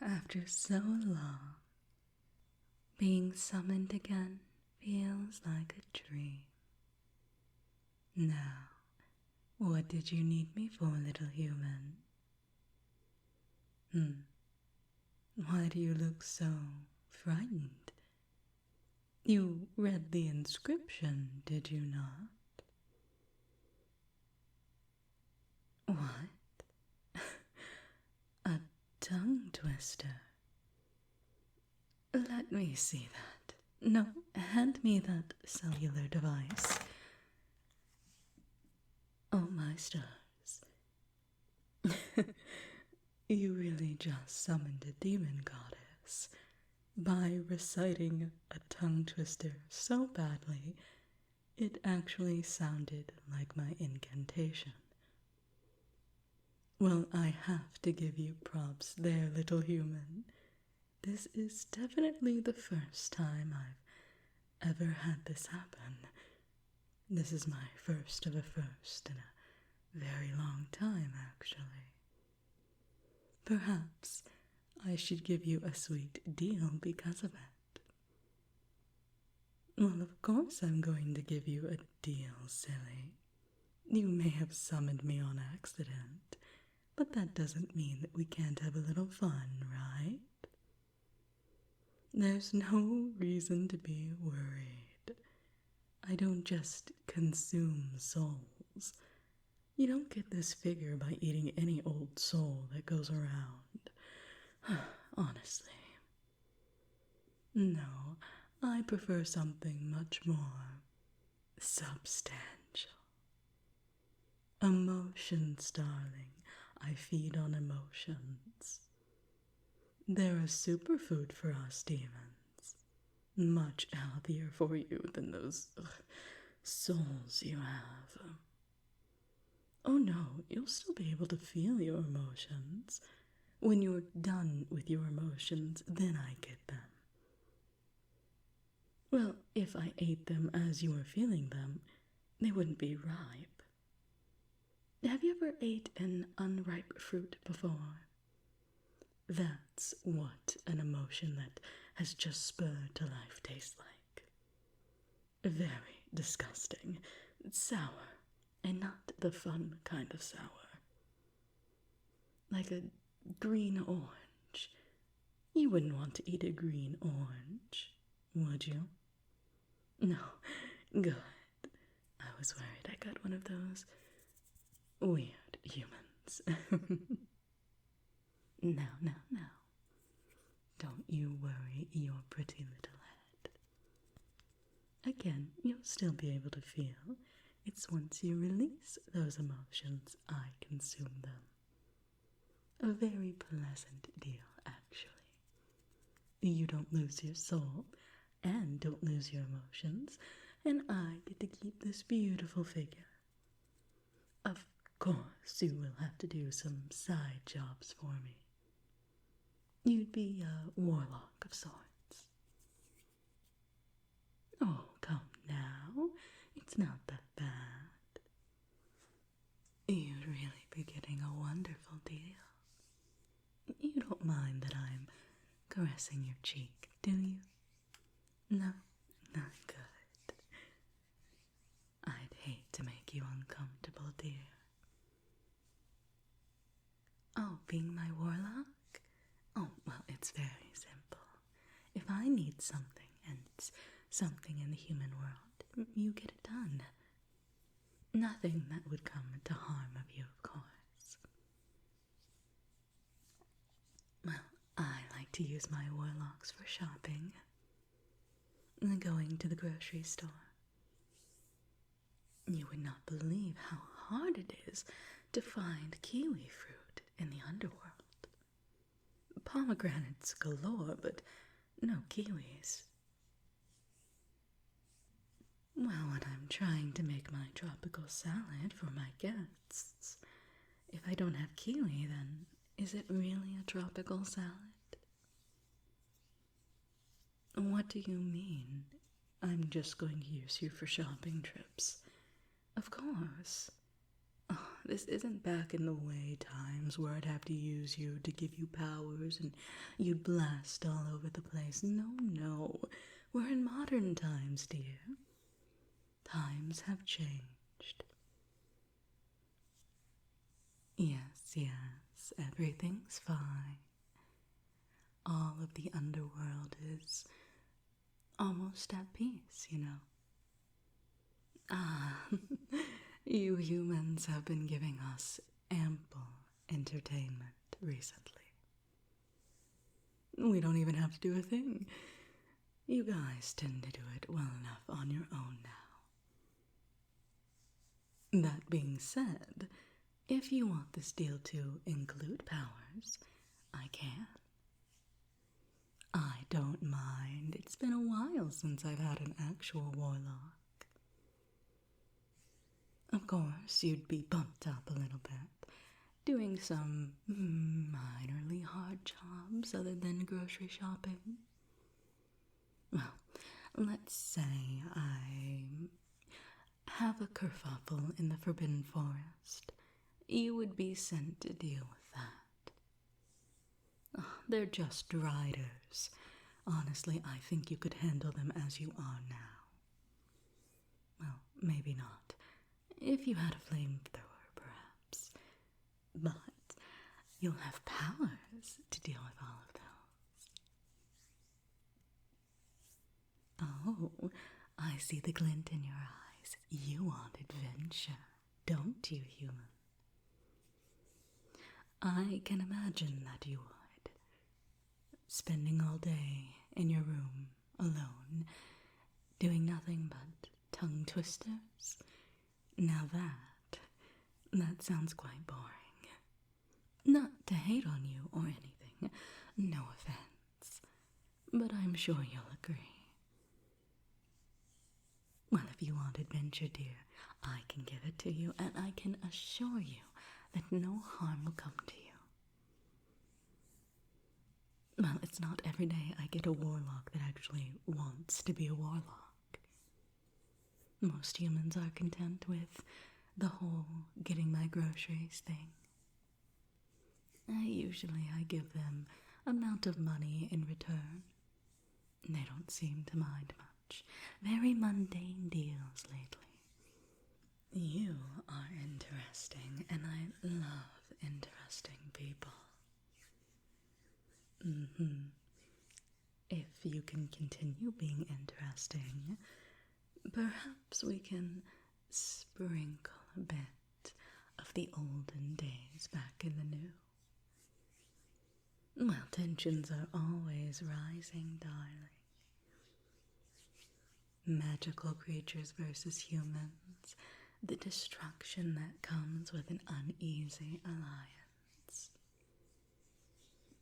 After so long, being summoned again feels like a dream. Now, what did you need me for, little human? Why do you look so frightened? You read the inscription, did you not? What? A tongue twister? Let me see that. No, hand me that cellular device. Oh, my stars. You really just summoned a demon goddess by reciting a tongue twister so badly it actually sounded like my incantation. Well, I have to give you props there, little human. This is definitely the first time I've ever had this happen. This is my first of a first in a very long time, actually. Perhaps I should give you a sweet deal because of it. Well, of course I'm going to give you a deal, silly. You may have summoned me on accident, but that doesn't mean that we can't have a little fun, right? There's no reason to be worried. I don't just consume souls. You don't get this figure by eating any old soul that goes around. Honestly. No, I prefer something much more substantial. Emotions, darling. I feed on emotions. They're a superfood for us demons. Much healthier for you than those souls you have. Oh no, you'll still be able to feel your emotions. When you're done with your emotions, then I get them. Well, if I ate them as you were feeling them, they wouldn't be ripe. Have you ever ate an unripe fruit before? That's what an emotion that has just spurred to life tastes like. Very disgusting. Sour. And not the fun kind of sour. Like a green orange. You wouldn't want to eat a green orange, would you? No, good. I was worried I got one of those weird humans. Now. Don't you worry your pretty little head. Again, you'll still be able to feel. It's once you release those emotions, I consume them. A very pleasant deal, actually. You don't lose your soul, and don't lose your emotions, and I get to keep this beautiful figure. Of course, you will have to do some side jobs for me. You'd be a warlock of sorts. Oh, come now. It's not that bad. You'd really be getting a wonderful deal. You don't mind that I'm caressing your cheek, do you? No? Not good. I'd hate to make you uncomfortable, dear. Oh, being my warlock? Oh, well, it's very simple. If I need something, and it's something in the human world, you get it done. Nothing that would come to harm of you, of course. Well, I like to use my warlocks for shopping. Going to the grocery store. You would not believe how hard it is to find kiwi fruit in the underworld. Pomegranates galore, but no kiwis. Well, when I'm trying to make my tropical salad for my guests, if I don't have kiwi, then is it really a tropical salad? What do you mean? I'm just going to use you for shopping trips. Of course. Oh, This isn't back in the way times where I'd have to use you to give you powers and you'd blast all over the place. No, no. We're in modern times, dear. Times have changed. Yes, yes, everything's fine. All of the underworld is almost at peace, you know. Ah, you humans have been giving us ample entertainment recently. We don't even have to do a thing. You guys tend to do it well enough on your own now. That being said, if you want this deal to include powers, I can. I don't mind. It's been a while since I've had an actual warlock. Of course, you'd be bumped up a little bit, doing some minorly hard jobs other than grocery shopping. Well, let's say I have a kerfuffle in the Forbidden Forest. You would be sent to deal with that. Oh, they're just riders. Honestly, I think you could handle them as you are now. Well, maybe not. If you had a flamethrower, perhaps. But you'll have powers to deal with all of those. Oh, I see the glint in your eyes. You want adventure, don't you, human? I can imagine that you would. Spending all day in your room, alone, doing nothing but tongue twisters. Now that sounds quite boring. Not to hate on you or anything, no offense, but I'm sure you'll agree. Well, if you want adventure, dear, I can give it to you, and I can assure you that no harm will come to you. Well, it's not every day I get a warlock that actually wants to be a warlock. Most humans are content with the whole getting my groceries thing. I give them amount of money in return. They don't seem to mind much. Very mundane deals lately. You are interesting, and I love interesting people. If you can continue being interesting, perhaps we can sprinkle a bit of the olden days back in the new. Well, tensions are always rising, darling. Magical creatures versus humans, the destruction that comes with an uneasy alliance.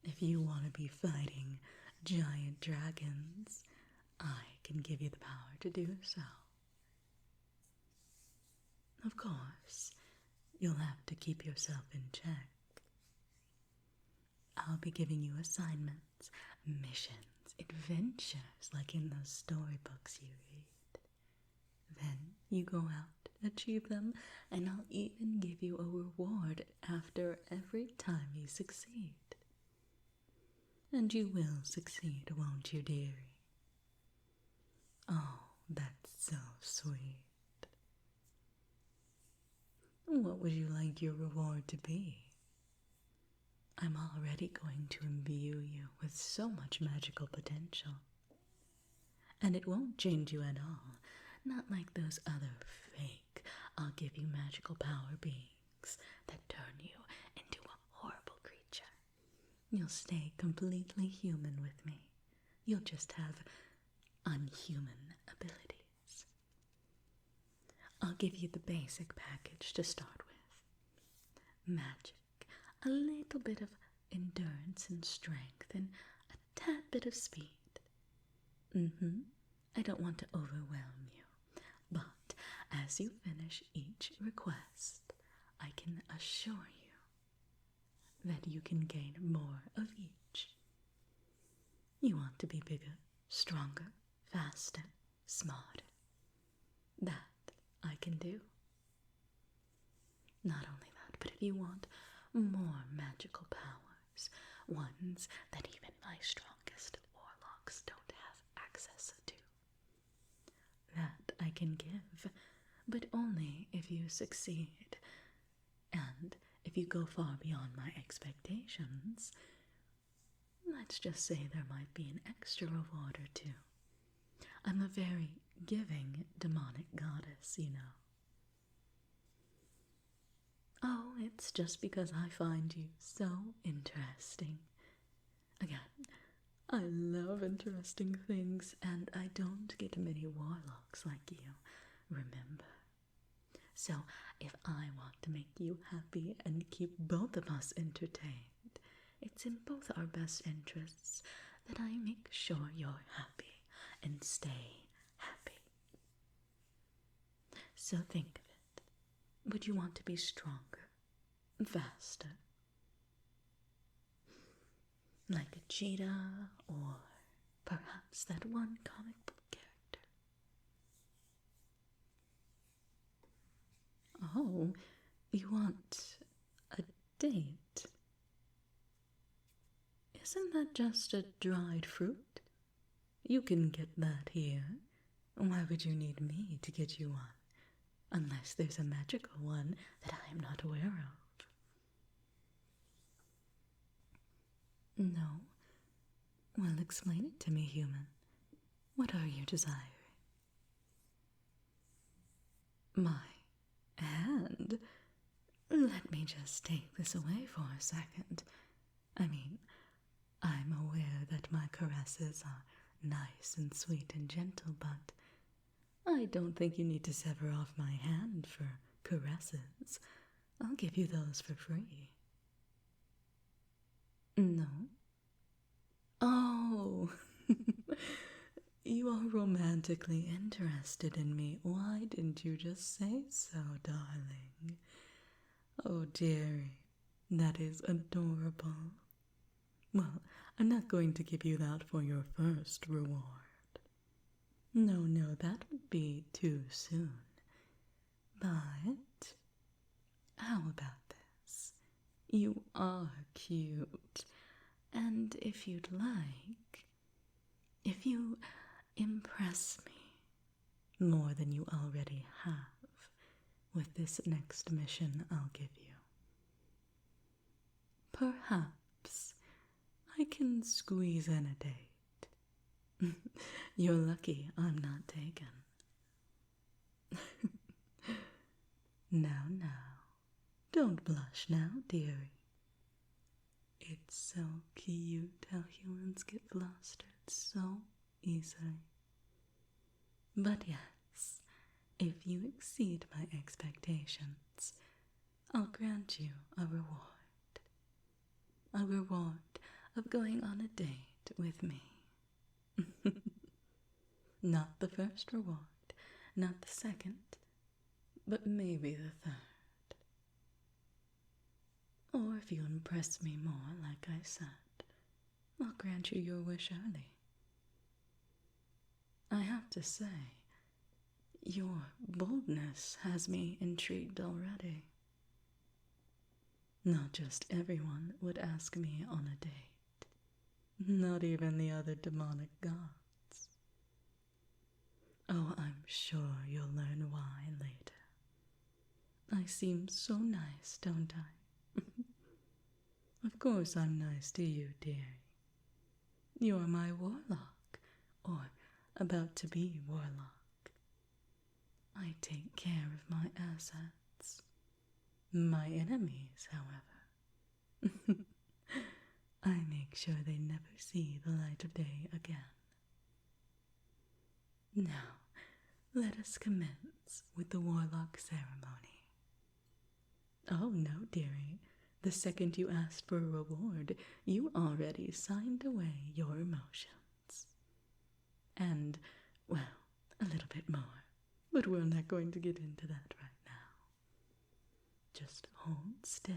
If you want to be fighting giant dragons, I can give you the power to do so. Of course, you'll have to keep yourself in check. I'll be giving you assignments, missions, adventures like in those storybooks you read. Then you go out, achieve them, and I'll even give you a reward after every time you succeed. And you will succeed, won't you, dearie? Oh, that's so sweet. What would you like your reward to be? I'm already going to imbue you with so much magical potential. And it won't change you at all, not like those other fake, I'll give you magical power beings that turn you into a horrible creature. You'll stay completely human with me. You'll just have unhuman abilities. I'll give you the basic package to start with. Magic, a little bit of endurance and strength, and a tad bit of speed. I don't want to overwhelm you, but as you finish each request, I can assure you that you can gain more of each. You want to be bigger, stronger, faster, smarter. That I can do. Not only But if you want more magical powers, ones that even my strongest warlocks don't have access to, that I can give, but only if you succeed. And if you go far beyond my expectations, let's just say there might be an extra reward or two. I'm a very giving demonic goddess, you know. Oh, it's just because I find you so interesting. Again, I love interesting things, and I don't get many warlocks like you, remember. So, if I want to make you happy and keep both of us entertained, it's in both our best interests that I make sure you're happy and stay happy. So think of it. Would you want to be stronger, faster? Like a cheetah, or perhaps that one comic book character? Oh, you want a date? Isn't that just a dried fruit? You can get that here. Why would you need me to get you one? Unless there's a magical one that I am not aware of. No? Well, explain it to me, human. What are you desiring? My hand? Let me just take this away for a second. I mean, I'm aware that my caresses are nice and sweet and gentle, but I don't think you need to sever off my hand for caresses. I'll give you those for free. No? Oh, you are romantically interested in me. Why didn't you just say so, darling? Oh, dearie, that is adorable. Well, I'm not going to give you that for your first reward. No, that would be too soon. But how about this? You are cute, and if you'd like, if you impress me more than you already have with this next mission I'll give you, perhaps I can squeeze in a date. You're lucky I'm not taken. Now, don't blush now, dearie. It's so cute how humans get flustered so easily. But yes, if you exceed my expectations, I'll grant you a reward. A reward of going on a date with me. Not the first reward, not the second, but maybe the third. Or if you impress me more, like I said, I'll grant you your wish early. I have to say, your boldness has me intrigued already. Not just everyone would ask me on a date. Not even the other demonic gods. Oh, I'm sure you'll learn why later. I seem so nice, don't I? Of course I'm nice to you, dearie. You're my warlock, or about to be warlock. I take care of my assets. My enemies, however, I make sure they never see the light of day again. Now, let us commence with the warlock ceremony. Oh, no, dearie. The second you asked for a reward, you already signed away your emotions. And, well, a little bit more, but we're not going to get into that right now. Just hold still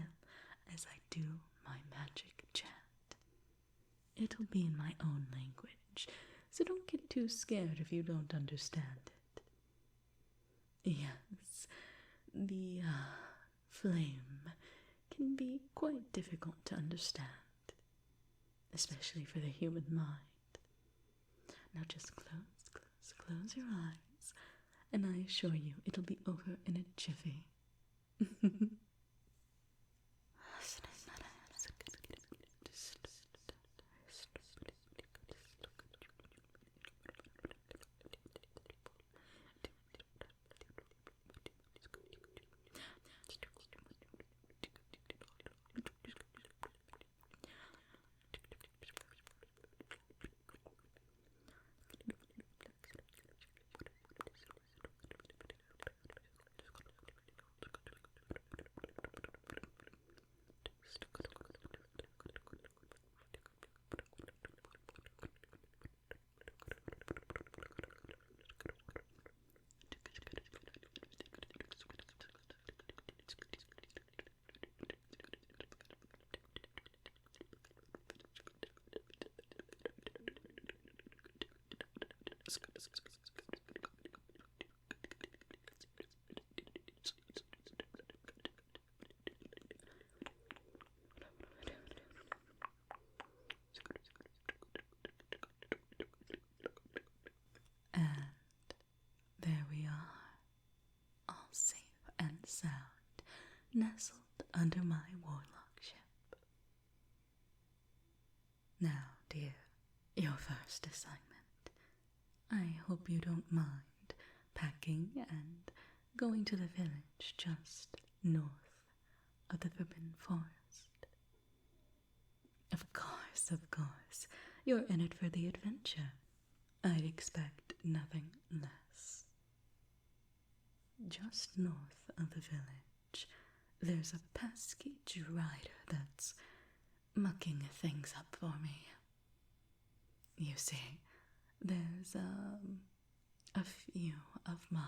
as I do my magic chant. It'll be in my own language, so don't get too scared if you don't understand it. Yes, the flame quite difficult to understand, especially for the human mind. Now just close your eyes, and I assure you it'll be over in a jiffy. And there we are, all safe and sound, nestled under my Warlock ship. Now, dear, your first assignment. I hope you don't mind packing and going to the village just north of the Forbidden Forest. Of course, you're in it for the adventure. I'd expect nothing less. Just north of the village, there's a pesky drider that's mucking things up for me. You see, there's a few of my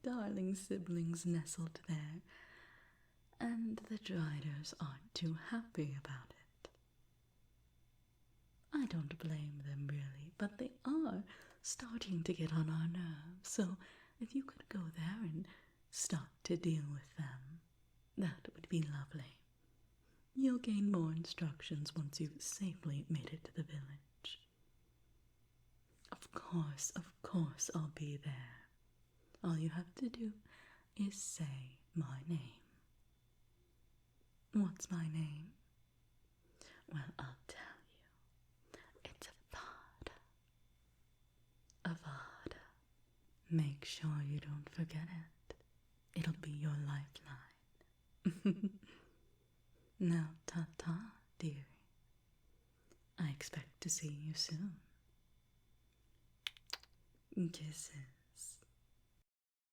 darling siblings nestled there, and the driders aren't too happy about it. I don't blame them really, but they are starting to get on our nerves, so if you could go there and start to deal with them, that would be lovely. You'll gain more instructions once you've safely made it to the village. Of course I'll be there. All you have to do is say my name. What's my name? Well, I'll tell you. It's Avada. Make sure you don't forget it. It'll be your lifeline. Now, ta-ta, dearie. I expect to see you soon. Kisses.